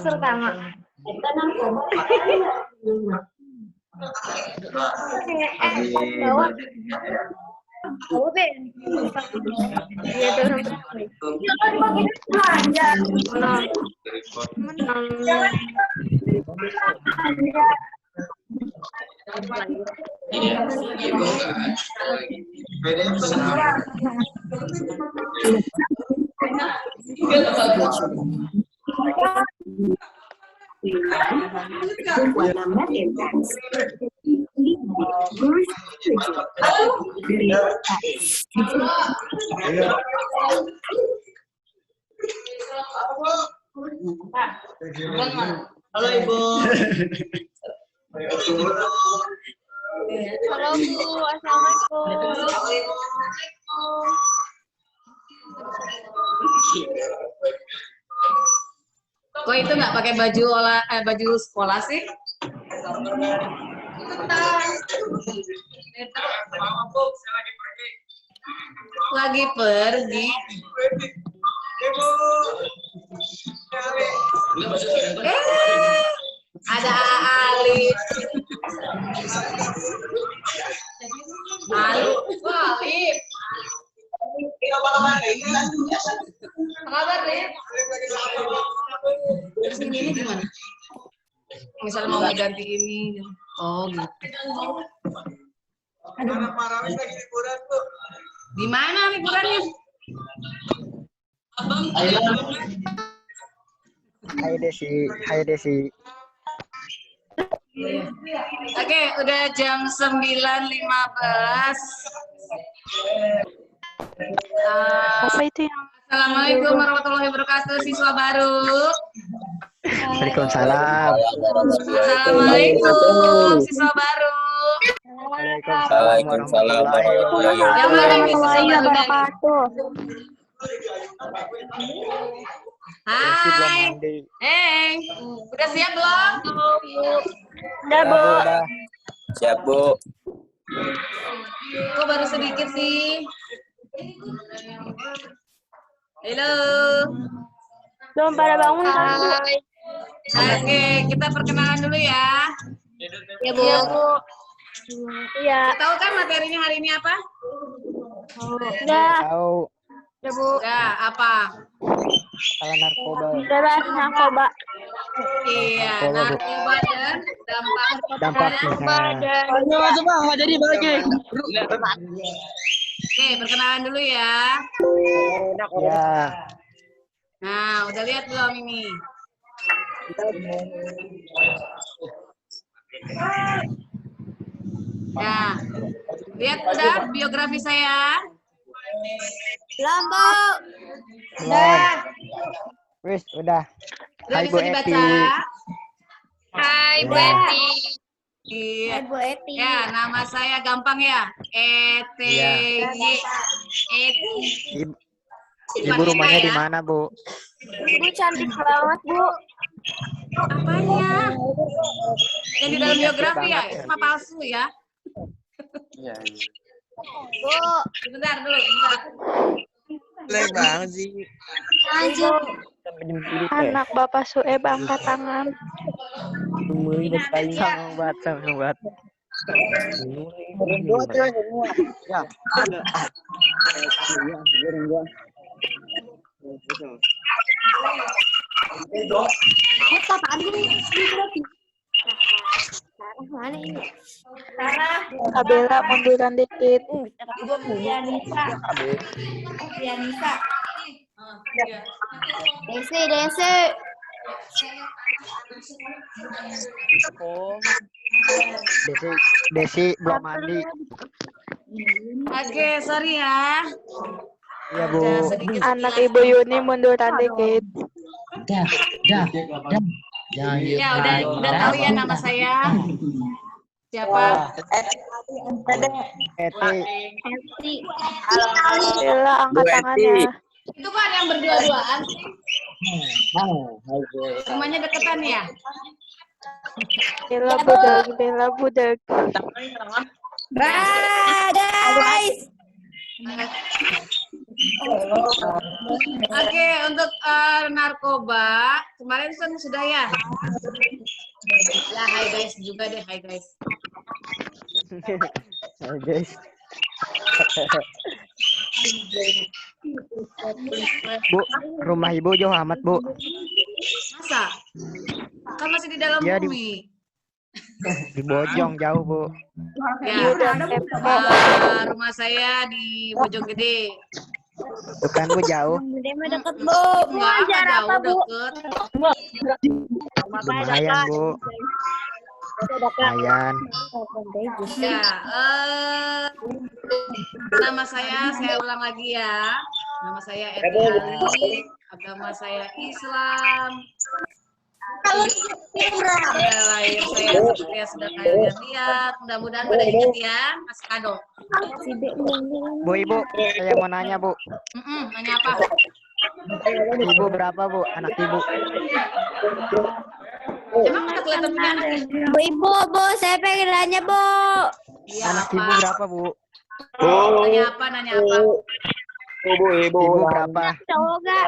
pertama. Halo Ibu. Halo Bu, assalamualaikum. Kok itu nggak pakai baju baju sekolah sih? Lagi pergi. Ada Alif. Malu, Alif. Apa kabar, Lip? Terus ini gimana? Misalnya mau ganti ini. Oh, gitu. Di mana liburannya? Hai Desi, hai Desi. Oke, udah jam 9.15. Apa itu yang Assalamualaikum warahmatullahi wabarakatuh, siswa baru. Waalaikumsalam. Assalamualaikum, siswa baru. Waalaikumsalam warahmatullahi wabarakatuh? Hai. Hey, udah siap belum? Udah, Bu. Siap, Bu. Kok baru sedikit sih? Halo. Belum pada bangun kan, Bu? Oke, kita perkenalan dulu ya. Ya, Bu. Iya, Bu. Iya. Tahu kan materinya hari ini apa? Udah. Tahu Ya, Bu. Udah, apa? salah narkoba. Bebas narkoba. Iya, narkoba dan Dampaknya. Oke, perkenalan dulu ya. Ya. Nah, udah lihat belum ini? Nah, lihat udah biografi saya? Belum, Bu. Belum. Wis, udah. Udah Hai bisa Bu dibaca? Eti. Hai, Bu Ya. Eti. Iya. Hai, Bu Eti. Ya, nama saya gampang ya. ETY. Eti. Ibu rumahnya di mana, Bu? Ibu cantik banget, Bu. Apanya? Yang di dalam biografi ya? Banget, Itu mah palsu ya. Iya. Bu. Sebentar dulu, bentar. Jelek banget sih. Ibu. Anak Bapak Sueb angkat tangan. Sangbat. Mana ini? Abela munduran dikit. Desi. Desi belum mandi. Oke, sorry ya. Iya, Bu. Ada sedikit Anak sekilas. Ibu Yuni munduran dikit. Dah. Jangan Ya, udah tahu ya nama saya. Siapa? Eti. Bella angkat tangannya. Itu kok ada yang berdua-duaan sih? Semuanya deketan ya? Bella budak, Bella budak. Guys. Oke, untuk narkoba kemarin kan sudah ya. Ya, hai guys juga deh, hai guys. Hai, guys. Bu, rumah Ibu jauh amat, Bu. Masa? Kan masih di dalam Iya, bumi. Di Bojong jauh, Bu. Ya, rumah saya di Bojonggede. Bukan, Bu, jauh. Deket, Bu. Enggak jauh, deket. Lumayan, Bu. Lumayan. Ya, nama saya ulang lagi ya. Nama saya Eti Ali, agama saya Islam. Tanggal lahir saya seperti yang sudah kalian lihat. Mudah-mudahan pada ingat ya, kasih kado. Bu, Ibu, saya mau nanya, Bu. Nanya apa? Ibu berapa, Bu? Anak Ibu? Emang udah kelihatan punya anak? Bu, saya pengen nanya, Bu. Iya, Anak apa? Ibu berapa, Bu? Nanya apa? Nanya apa? Ibu berapa? Cowok gak?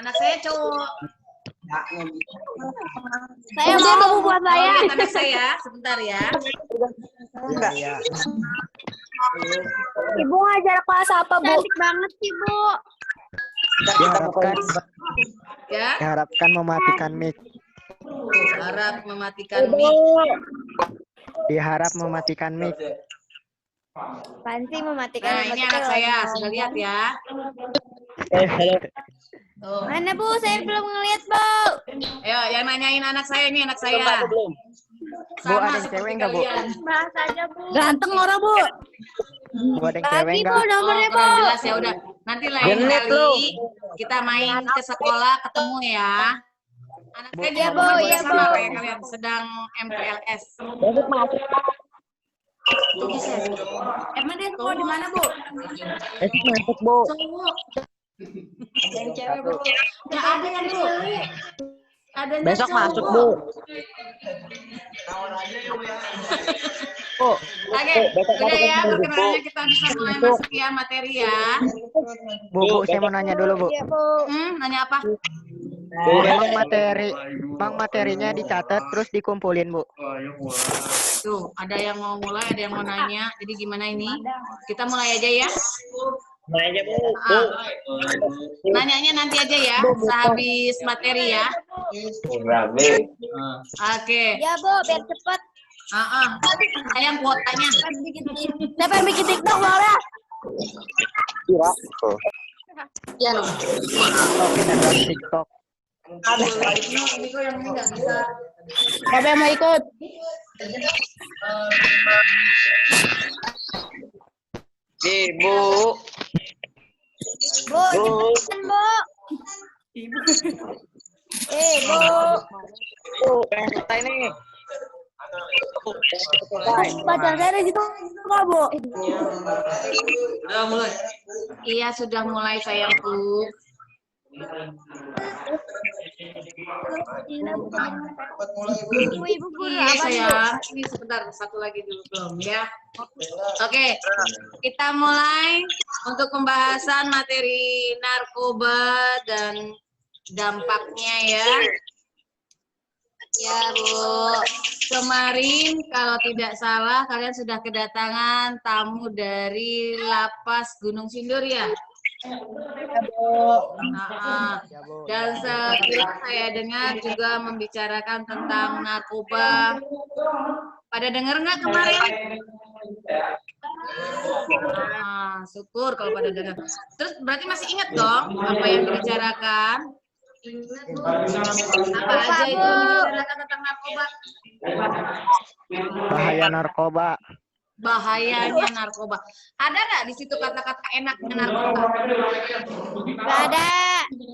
Anak saya cowok. Saya mau buat Mau saya. lihat anak saya? Sebentar ya. Iya. Ibu ngajar kelas apa, Bu? Cantik banget sih, Bu. Diharapkan mematikan mic. Harap mematikan mic. Diharap mematikan mic. Pansi mematikan. Nah, ini anak saya. Sudah lihat ya. Tuh. Mana, Bu? Saya belum ngeliat, Bu. Ayo, yang nanyain anak saya ini anak saya. Bu, ada yang cewek nggak, Bu? Bahas aja, Bu. Ganteng orang, Bu. Bu, ada yang cewek Lagi, Bu. nggak? Nomornya, Bu. Kurang jelas ya udah. Nanti lain kali kita main ke sekolah ketemu ya. Anak saya Iya, juga Bu, bukan iya, sama Bu. kayak kalian sedang MPLS. Tuh bisa. Emang dia sekolah di mana, Bu? Masuk, Bu. Cowok. Yang cewek, Bu. Ya ada yang cewek. Adanya Besok cowok. masuk, Bu. Oke, udah ya, perkenalannya kita bisa mulai masuk ya materi ya. Bu, saya mau nanya dulu, Bu. Iya, Bu. Nanya apa? Bang materinya dicatat terus dikumpulin, Bu. Tuh, ada yang mau mulai, ada yang mau nanya. Jadi gimana ini? Kita mulai aja ya. Nanyanya nanti aja ya, sehabis materi ya. Oke. Ya, Bu, biar cepet. Sayang kuotanya. Saya pengen bikin TikTok, Laura. Ya loh. TikTok. Ini kok yang ini nggak bisa. Siapa yang mau ikut? Ibu. Bu, cepetan, Bu. Bu. ini. Pacar saya di situ nggak, Bu? Udah mulai. Iya, sudah mulai sayangku. Ibu guru Iya apa, Bu? sayang, ini sebentar satu lagi dulu belum ya. Oke, kita mulai untuk pembahasan materi narkoba dan dampaknya ya. Ya Bu, kemarin kalau tidak salah kalian sudah kedatangan tamu dari Lapas Gunung Sindur ya. Dan sekilas saya dengar juga membicarakan tentang narkoba. Pada dengar nggak kemarin? Syukur kalau pada dengar. Terus berarti masih ingat dong apa yang dibicarakan? Apa aja itu yang dibicarakan tentang narkoba? Bahaya narkoba. bahayanya narkoba. Ada nggak di situ kata-kata enaknya narkoba? Nggak ada.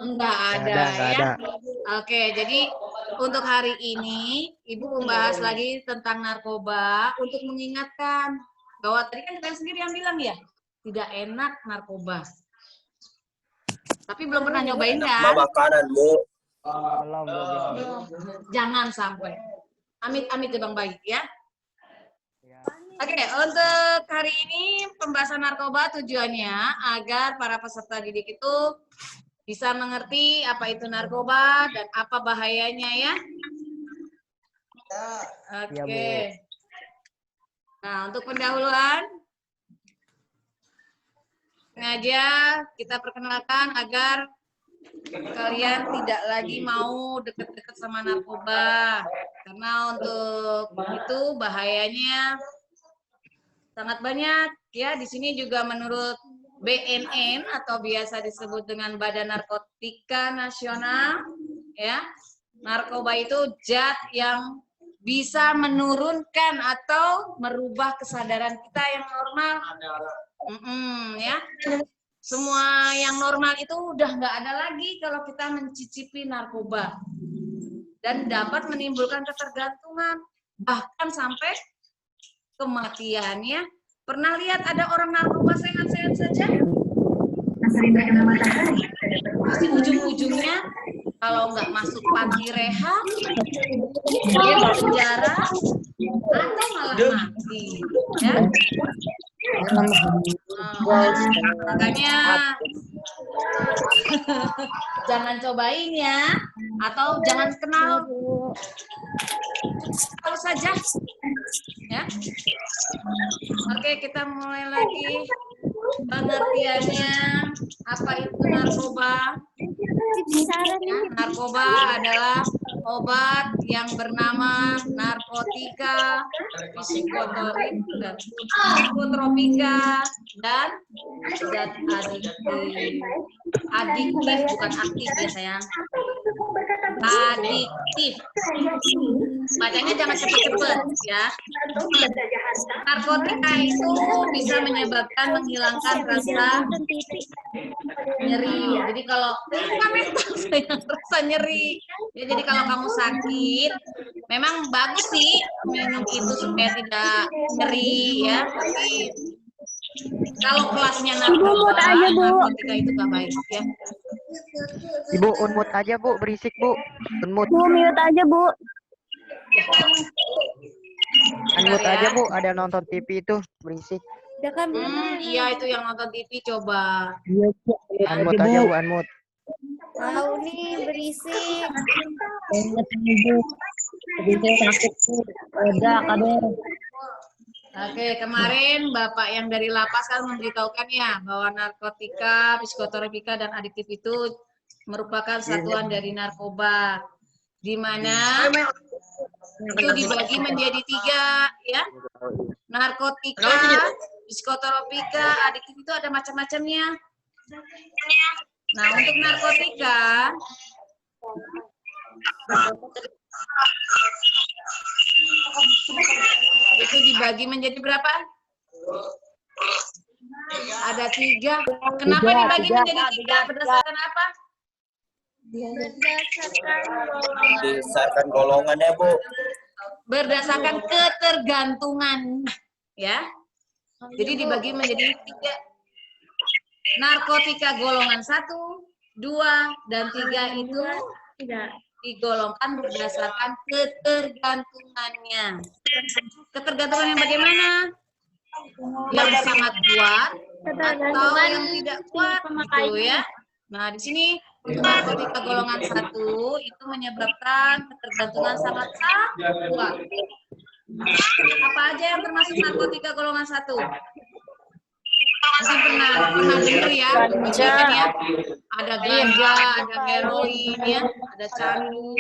Enggak ada Nggak ya. ada. Oke, jadi untuk hari ini Ibu membahas lagi tentang narkoba untuk mengingatkan bahwa tadi kan kalian sendiri yang bilang ya, tidak enak narkoba. Tapi belum pernah nyobain kan? Makanan, Bu. Belum, belum. Jangan sampai. Amit-amit ya Bang Bayi ya. Ya. Oke, untuk hari ini pembahasan narkoba tujuannya agar para peserta didik itu bisa mengerti apa itu narkoba dan apa bahayanya ya. Iya, Bu. Oke. Nah, untuk pendahuluan sengaja kita perkenalkan agar kalian tidak lagi mau deket-deket sama narkoba. Karena untuk itu bahayanya sangat banyak ya. Di sini juga menurut BNN atau biasa disebut dengan Badan Narkotika Nasional ya. Narkoba itu zat yang bisa menurunkan atau merubah kesadaran kita yang normal. Ya. Semua yang normal itu udah nggak ada lagi kalau kita mencicipi narkoba. Dan dapat menimbulkan ketergantungan. Bahkan sampai kematian ya. Pernah lihat ada orang narkoba sehat-sehat saja? Pasti ujung-ujungnya kalau nggak masuk panti rehab, dia di penjara, atau malah mati. Ya. Makanya jangan cobain ya, atau jangan kenal, tahu saja. Ya. Oke, kita mulai lagi pengertiannya. Apa itu narkoba? Ya, narkoba adalah obat yang bernama narkotika, psikotropika, dan zat adiktif. Adiktif bukan aktif ya sayang. Adiktif. Bacanya jangan cepet-cepet ya. Narkotika itu bisa menyebabkan menghilangkan rasa nyeri. Jadi kalau rasa nyeri. Ya, jadi kalau kamu sakit, memang bagus sih minum itu supaya tidak nyeri ya. Tapi kalau kelasnya narkotika itu gak baik ya. Ibu unmute aja, Bu. Berisik, Bu. Unmute. Bu, mute aja, Bu. Unmute aja, Bu. Ada nonton TV itu. Berisik. Udah kan, Iya itu yang nonton TV coba. Unmute aja, Bu. Unmute. tahu nih berisik. Oke, kemarin Bapak yang dari lapas kan memberitahukan ya bahwa narkotika, psikotropika, dan adiktif itu merupakan satuan dari narkoba, di mana itu dibagi menjadi 3 ya. Narkotika, psikotropika, adiktif itu ada macam-macamnya. Nah, untuk narkotika itu dibagi menjadi berapa? Ada 3. Kenapa dibagi menjadi 3? Berdasarkan apa? Berdasarkan golongannya, Bu. Berdasarkan ketergantungan, ya. Jadi dibagi menjadi 3. Narkotika golongan 1, 2, dan 3 itu digolongkan berdasarkan ketergantungannya. Ketergantungan yang bagaimana? Yang sangat kuat atau yang tidak kuat, gitu ya. Nah, di sini untuk narkotika golongan 1 itu menyebabkan ketergantungan sangat kuat. Apa aja yang termasuk narkotika golongan 1? Mungkin pernah dengar ya, ya, ada ganja, ada heroin, ya, ada candu.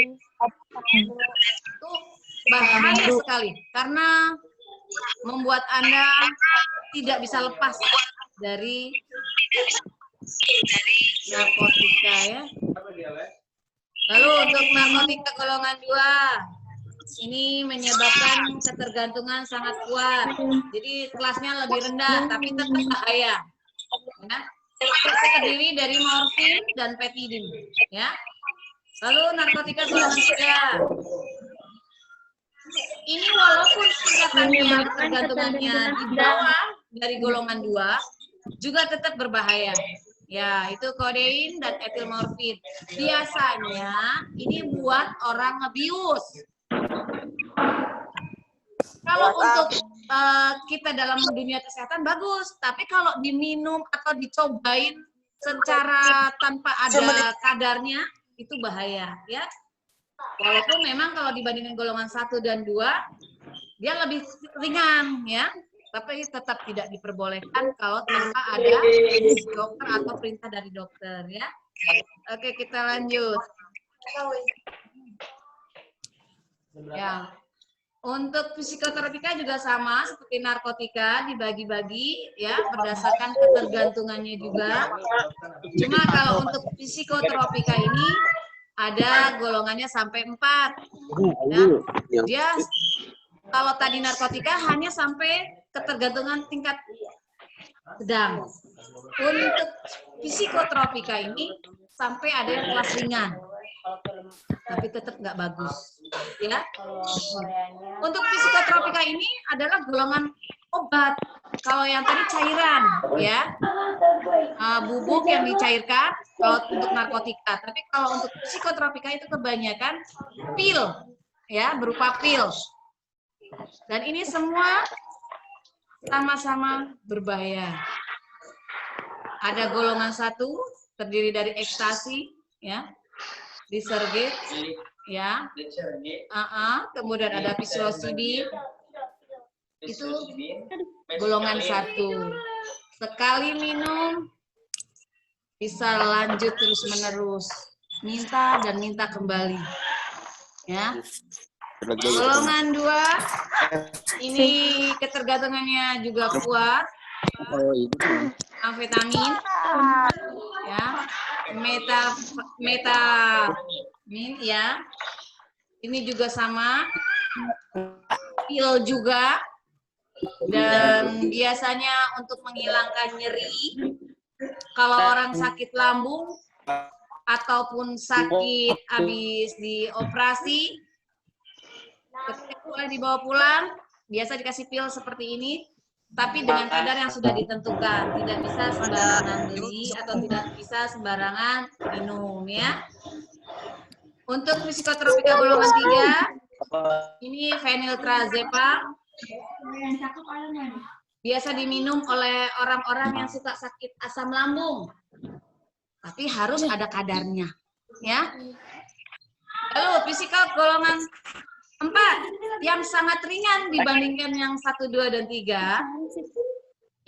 Itu bahaya sekali karena membuat Anda tidak bisa lepas dari narkotika ya. Lalu untuk narkotika golongan 2, Ini menyebabkan ketergantungan sangat kuat. Jadi kelasnya lebih rendah, tapi tetap bahaya. Ya. Terdiri dari morfin dan petidin. Ya. Lalu narkotika golongan 3. Ini walaupun tingkatannya ketergantungannya di bawah dari golongan 2, juga tetap berbahaya. Ya, itu kodein dan etilmorfin. Biasanya ini buat orang ngebius. Kalau untuk kita dalam dunia kesehatan bagus, tapi kalau diminum atau dicobain secara tanpa ada kadarnya, itu bahaya, ya. Walaupun memang kalau dibandingkan golongan 1 dan 2, dia lebih ringan, ya. Tapi tetap tidak diperbolehkan kalau tanpa ada dokter atau perintah dari dokter, ya. Oke, kita lanjut. Ya. Untuk psikoterapika juga sama seperti narkotika, dibagi-bagi ya berdasarkan ketergantungannya juga. Cuma kalau untuk psikoterapika ini ada golongannya sampai 4. Ya. Dia kalau tadi narkotika hanya sampai ketergantungan tingkat sedang. Untuk psikotropika ini sampai ada yang kelas ringan, tapi tetap nggak bagus. Ya. Untuk psikotropika ini adalah golongan obat. Kalau yang tadi cairan, ya, bubuk yang dicairkan. Kalau untuk narkotika, tapi kalau untuk psikotropika itu kebanyakan pil, ya, berupa pil. Dan ini semua sama-sama berbahaya. Ada golongan 1 terdiri dari ekstasi, ya, disergit, ya, kemudian ada psilocybin, itu golongan 1. Sekali minum bisa lanjut terus menerus, minta dan minta kembali, ya. Golongan 2 ini ketergantungannya juga kuat. Amfetamin, ya, metamin, ya. Ini juga sama, pil juga, dan biasanya untuk menghilangkan nyeri. Kalau orang sakit lambung ataupun sakit habis dioperasi, ketika boleh dibawa pulang, biasa dikasih pil seperti ini, tapi dengan kadar yang sudah ditentukan, tidak bisa sembarangan beli atau tidak bisa sembarangan minum, ya. Untuk psikotropika golongan 3, ini phenyltrazepam, biasa diminum oleh orang-orang yang suka sakit asam lambung, tapi harus ada kadarnya, ya. Lalu psikot golongan 4 yang sangat ringan dibandingkan yang 1, 2, dan 3.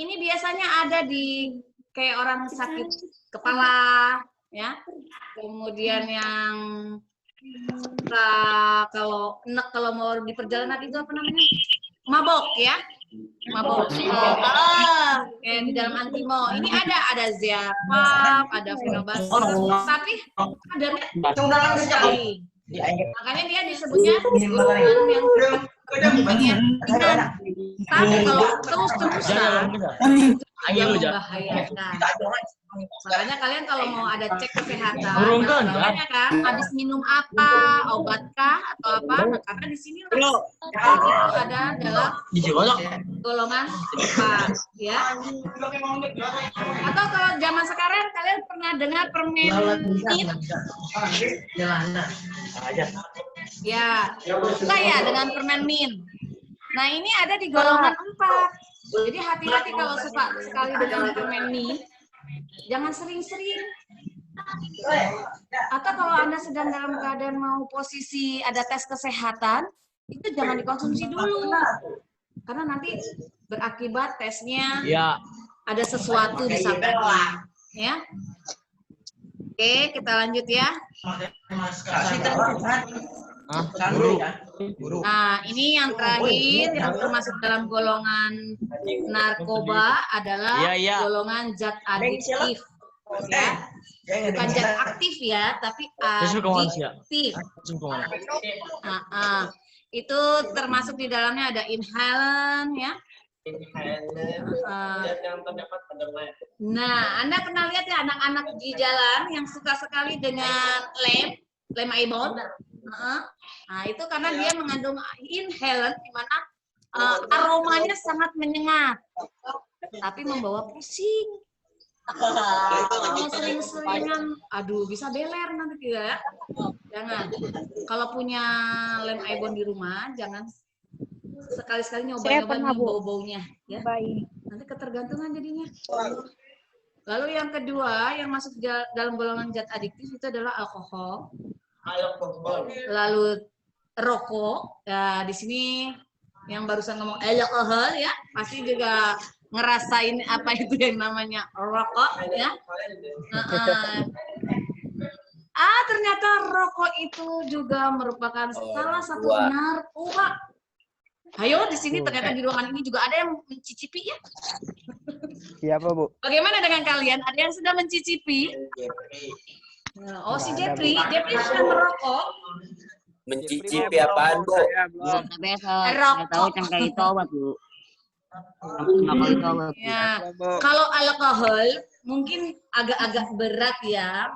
Ini biasanya ada di kayak orang sakit kepala, ya. Kemudian yang kalau mau di perjalanan itu apa namanya? Mabok, ya. Mabok. Kayak di dalam antimo. Ini ada Ziapap, ada Phenobarbital, tapi kadarnya tinggi sekali. Makanya dia disebutnya golongan yang ringan. Tapi kalau terus-terusan itu membahayakan. Makanya kalian kalau mau ada cek kesehatan, makanya kan habis minum apa, obatkah atau apa, nah, karena di sini itu ada dalam golongan 4, ya. Atau kalau zaman sekarang kalian pernah dengar permen mint? Ya, suka ya dengan permen mint. Nah, ini ada di golongan 4. Jadi hati-hati kalau suka sekali dengan permen mint. Jangan sering-sering. Atau kalau Anda sedang dalam keadaan mau posisi ada tes kesehatan, itu jangan dikonsumsi dulu. Karena nanti berakibat tesnya ada sesuatu di sampingnya. Ya. Oke, kita lanjut ya. Nah, ini yang terakhir yang termasuk dalam golongan narkoba adalah golongan zat adiktif. Ya. Bukan zat aktif ya, tapi adiktif. itu termasuk di dalamnya ada inhalant ya. Nah, Anda pernah lihat ya anak-anak di jalan yang suka sekali dengan lem aibon? Nah, itu karena dia mengandung inhalant di mana aromanya sangat menyengat, tapi membawa pusing. Kalau sering-seringan, aduh bisa beler nanti tidak ya? Jangan. Kalau punya lem aibon di rumah, jangan sekali-sekali nyoba-nyoba nih bau-baunya. Ya. Nanti ketergantungan jadinya. Lalu yang kedua, yang masuk dalam golongan zat adiktif itu adalah alkohol. Lalu rokok. Ya, di sini yang barusan ngomong alkohol ya, pasti juga ngerasain apa itu yang namanya rokok ya. Ternyata rokok itu juga merupakan salah satu narkoba. Ayo di sini ternyata di ruangan ini juga ada yang mencicipi ya. Siapa, Bu? Bagaimana dengan kalian? Ada yang sudah mencicipi? Oh, si Jepri sudah merokok. Mencicipi apaan, Bu? Rokok. Tahu cangkang itu obat, Bu. Cangkang itu obat. Ya. Kalau alkohol mungkin agak-agak berat ya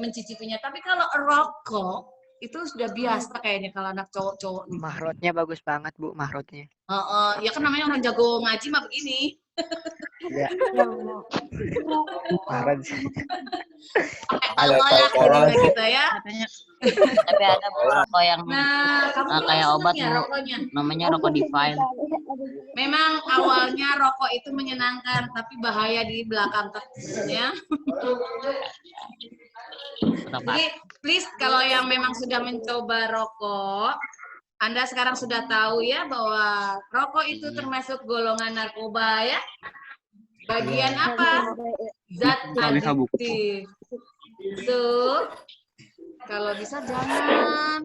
mencicipinya. Tapi kalau rokok itu sudah biasa kayaknya kalau anak cowok-cowok. Mahrotnya bagus banget, Bu, mahrotnya. Ya kan namanya orang jago ngaji mah begini. Ya. Mahrot. Alkohol gitu ya. Tapi ada rokok yang Kamu kayak obat, ya Bu. rokoknya. Namanya rokok Divine. Memang awalnya rokok itu menyenangkan, tapi bahaya di belakang ya. Jadi, please kalau yang memang sudah mencoba rokok, Anda sekarang sudah tahu ya bahwa rokok itu termasuk golongan narkoba ya. Bagian apa? Zat adiktif. So, kalau bisa jangan.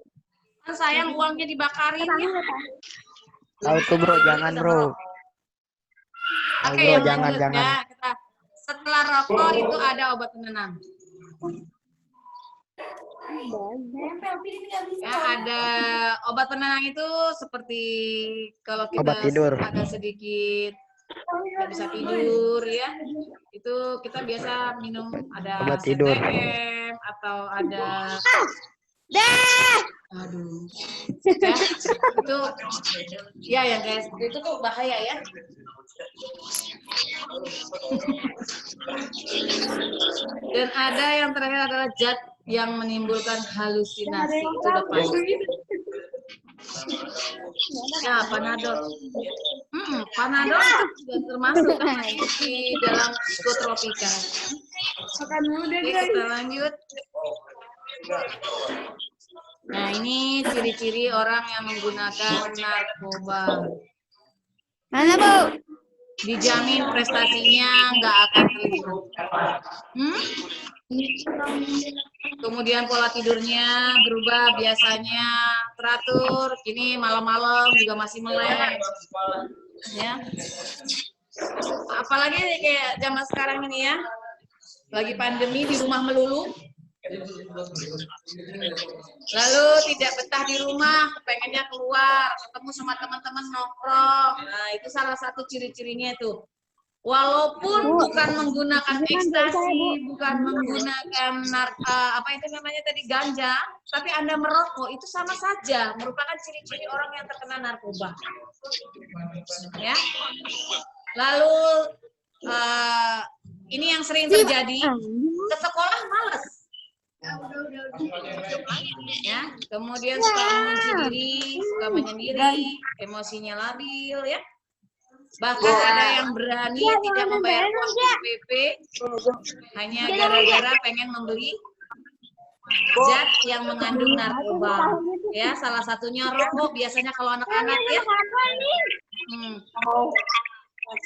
Kan sayang uangnya dibakarin ya. Tahu tuh, Bro, jangan, Bro. Oke, Bro, yang jangan, lanjut jangan. ya. Setelah rokok itu ada obat penenang. Ya, ada obat penenang itu seperti kalau kita Obat tidur. agak sedikit nggak bisa tidur ya, itu kita biasa minum ada Obat tidur. CTM atau ada aduh ya, yang kayak itu tuh bahaya ya. Dan ada yang terakhir adalah zat yang menimbulkan halusinasi, itu udah pasti. Ya, Panadol. Panadol itu sudah termasuk di dalam psikotropika. Oke, kita lanjut. Nah, ini ciri-ciri orang yang menggunakan narkoba. Mana, Bu? Dijamin prestasinya nggak akan terlihat. Kemudian pola tidurnya berubah, biasanya teratur, kini malam-malam juga masih melek. Ya. Apalagi kayak zaman sekarang ini ya, lagi pandemi di rumah melulu. Lalu tidak betah di rumah, pengennya keluar, ketemu sama teman-teman nongkrong. Nah, itu salah satu ciri-cirinya itu. Walaupun bukan menggunakan ekstasi, bukan menggunakan apa itu namanya tadi ganja, tapi Anda merokok itu sama saja merupakan ciri-ciri orang yang terkena narkoba. Ya. Lalu ini yang sering terjadi, ke sekolah malas. Ya, kemudian suka mengunci diri, suka menyendiri, emosinya labil ya. Bahkan ada yang berani tidak membayar uang SPP hanya gara-gara pengen membeli zat yang mengandung narkoba. Ya, salah satunya rokok biasanya kalau anak-anak ya.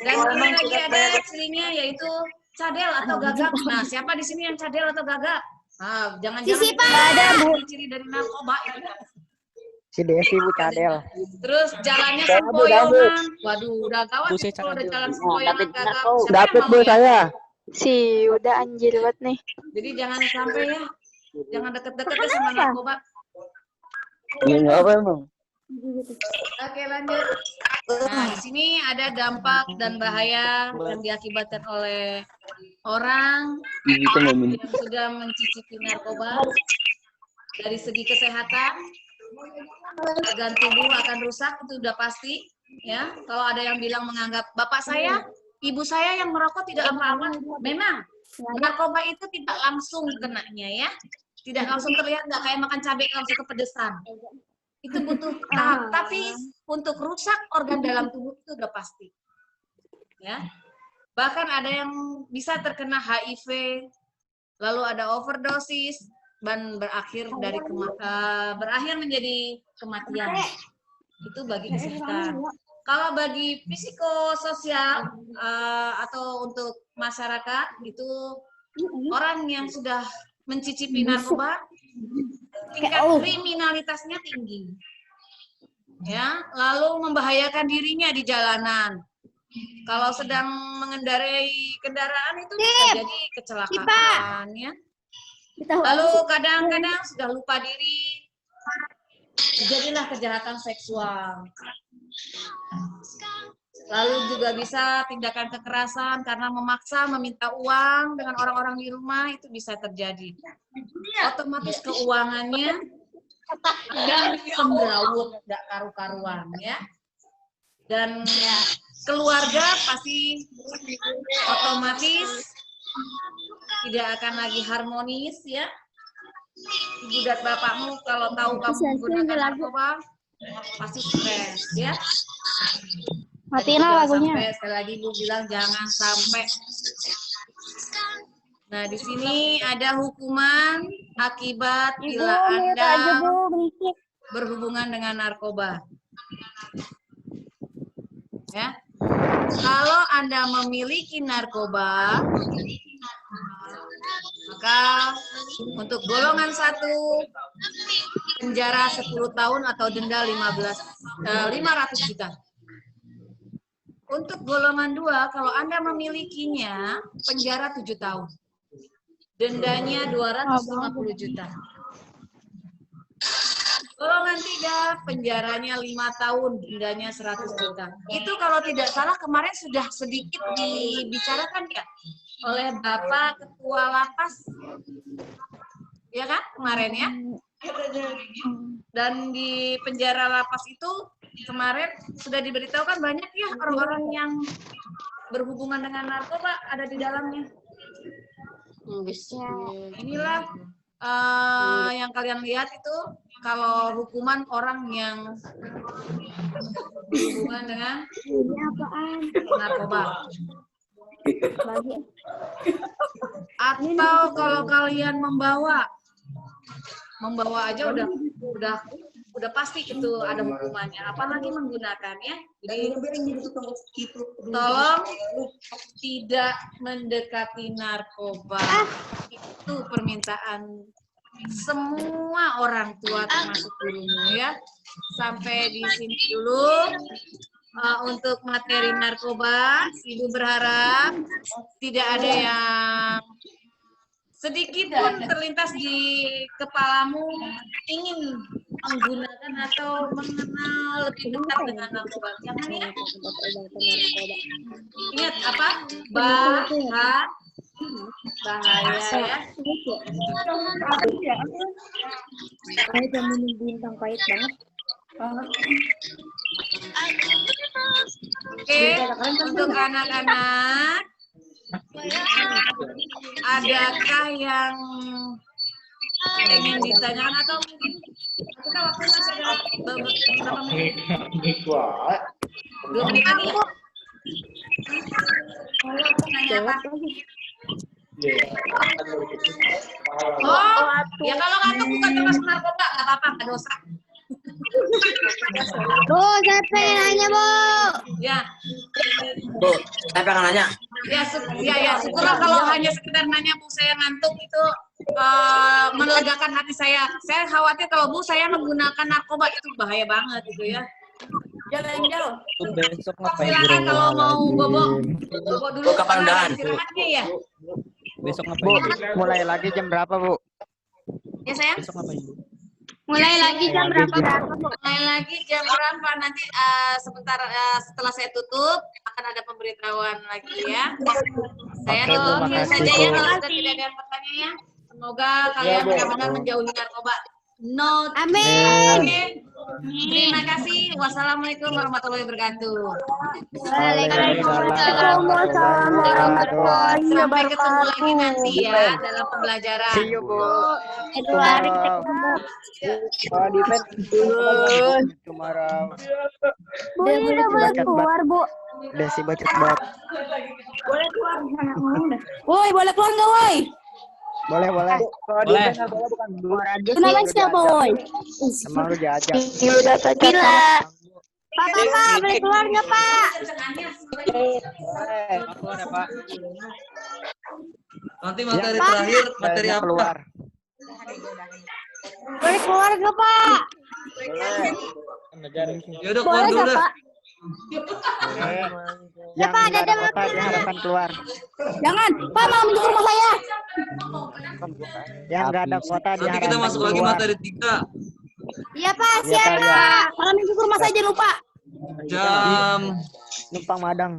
Dan ini lagi ada cirinya yaitu cadel atau gagap. Nah, siapa di sini yang cadel atau gagap? Nah, jangan-jangan ada ciri dari narkoba itu. Si Desi, Bu, cadel. Terus jalannya sempoyongan. Waduh, udah gawat kalau udah jalan sempoyongan gagap. Dapat, Bu, saya. Si udah anjir banget nih. Jadi jangan sampai ya. Jangan deket-deket ya sama narkoba. Ini apa emang? Oke, lanjut. Nah, di sini ada dampak dan bahaya yang diakibatkan oleh orang Itu momen. yang sudah mencicipi narkoba. Dari segi kesehatan, organ tubuh akan rusak, itu udah pasti. Ya, kalau ada yang bilang menganggap bapak saya, ibu saya yang merokok tidak apa-apa, memang narkoba itu tidak langsung kenanya ya, tidak langsung terlihat, nggak kayak makan cabai langsung kepedesan. Itu butuh tahap, tapi untuk rusak organ dalam tubuh itu udah pasti. Ya, bahkan ada yang bisa terkena HIV, lalu ada overdosis dan berakhir menjadi kematian. Itu bagi kesehatan. Kalau bagi psikososial atau untuk masyarakat itu orang yang sudah mencicipi narkoba tingkat kriminalitasnya tinggi. Ya, lalu membahayakan dirinya di jalanan. Kalau sedang mengendarai kendaraan itu bisa jadi kecelakaan ya. Lalu kadang-kadang sudah lupa diri, jadilah kejahatan seksual. Lalu juga bisa tindakan kekerasan karena memaksa meminta uang dengan orang-orang di rumah, itu bisa terjadi. Otomatis keuangannya akan semrawut, tidak karu-karuan ya. Dan keluarga pasti otomatis tidak akan lagi harmonis ya. Ibu dan bapakmu kalau tahu kamu menggunakan narkoba pasti stres ya. Matiin lah lagunya. Sampai, sekali lagi Ibu bilang jangan sampai. Nah, di sini ada hukuman akibat bila Anda berhubungan dengan narkoba. Ya. Kalau Anda memiliki narkoba, maka untuk golongan 1 penjara 10 tahun atau denda 500 juta. Untuk golongan 2, kalau Anda memilikinya, penjara 7 tahun. Dendanya 250 juta. Golongan 3, penjaranya 5 tahun, dendanya 100 juta. Itu kalau tidak salah kemarin sudah sedikit dibicarakan ya oleh Bapak Ketua Lapas. Ya kan, kemarin ya? Dan di penjara lapas itu kemarin sudah diberitahukan banyak ya orang-orang yang berhubungan dengan narkoba ada di dalamnya. Inilah yang kalian lihat itu kalau hukuman orang yang berhubungan dengan narkoba. Atau kalau kalian membawa aja udah pasti itu ada hukumannya, apalagi menggunakannya. Jadi tolong tidak mendekati narkoba. Itu permintaan semua orang tua termasuk gurumu ya. Sampai di sini dulu untuk materi narkoba. Ibu berharap tidak ada yang sedikit pun terlintas di kepalamu ingin menggunakan atau mengenal lebih dekat dengan narkoba. Jangan ya. Ingat apa? Bahaya ya. Oke, untuk anak-anak, adakah yang ingin ditanyakan atau mungkin kita waktu masih ada beberapa menit? 2 menit lagi ya? Nanya apa? Oh, ya kalau ngantuk bukan termasuk narkoba, nggak apa-apa, nggak dosa. Bu, saya pengen nanya, Bu. Ya. Bu, saya pengen nanya. Ya, syukurlah kalau hanya sekedar nanya Bu saya ngantuk itu melegakan hati saya. Saya khawatir kalau Bu saya menggunakan narkoba itu bahaya banget gitu ya. Jalan-jalan. Besok ngapain? Silakan kalau mau bobo dulu. Bu, kapan udahan? Istirahatnya ya. Besok ngapain? Bu, mulai lagi jam berapa, Bu? Ya sayang. Besok ngapain, Bu? Mulai lagi jam berapa? Mulai lagi jam berapa? Nanti sebentar setelah saya tutup akan ada pemberitahuan lagi ya. Saya Oke, Bu, tutup makasih, saja ya Bu. kalau sudah tidak ada pertanyaan ya. Semoga kalian benar-benar menjauhi narkoba. No. Amin. Oke. Terima kasih. Wassalamualaikum warahmatullahi wabarakatuh. Waalaikumsalam warahmatullahi wabarakatuh. Sampai ketemu lagi nanti ya dalam pembelajaran. See you, Bu. Tomorrow. Tomorrow. Bu, ini udah boleh keluar, Bu. Udah sih bacot banget. Woi, boleh keluar nggak, woi? Boleh. Boleh. Kenapa siapa, woi? Emang lu diajak. Gila. Pak, boleh keluar nggak, Pak? Keluar ya, Pak. Nanti materi terakhir, materi Kayaknya apa? keluar. Boleh keluar nggak, Pak? Yaudah, keluar dulu dah. Yang Pak, nggak ada ada kota diharapkan keluar. Jangan, Pak malah menuju ke rumah saya. Yang nggak ada kota Nanti kita diharapkan masuk lagi keluar. materi 3. Iya, Pak. Iya, Siap, Pak, iya. Pak. Malah menuju ke rumah saya, jangan lupa. Jam Numpang madang.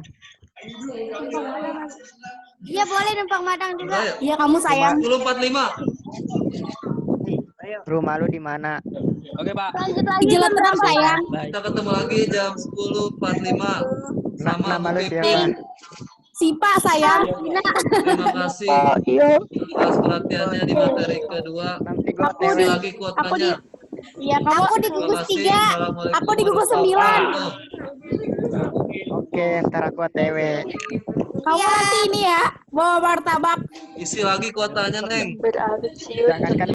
Iya, boleh numpang madang juga. ayo, Iya, kamu sayang. 10.45. Rumah lu di mana? Oke, Pak. Lanjut lagi Jalan jam terang, berapa? sayang. Kita ketemu lagi jam 10.45 sama Nama Bu lu Pipi. siapa? Sipa, sayang. Terima kasih atas perhatiannya di materi kedua. Nanti gua Aku Isi di- lagi kuotanya. Iya, kamu Aku di Terima gugus kasih. 3. Assalamualaikum Aku di gugus 9. warahmatullahi Oke, ntar aku OTW. Kamu nanti ini ya, bawa martabak. wabarakatuh. Isi lagi kuotanya, Neng. Jangankan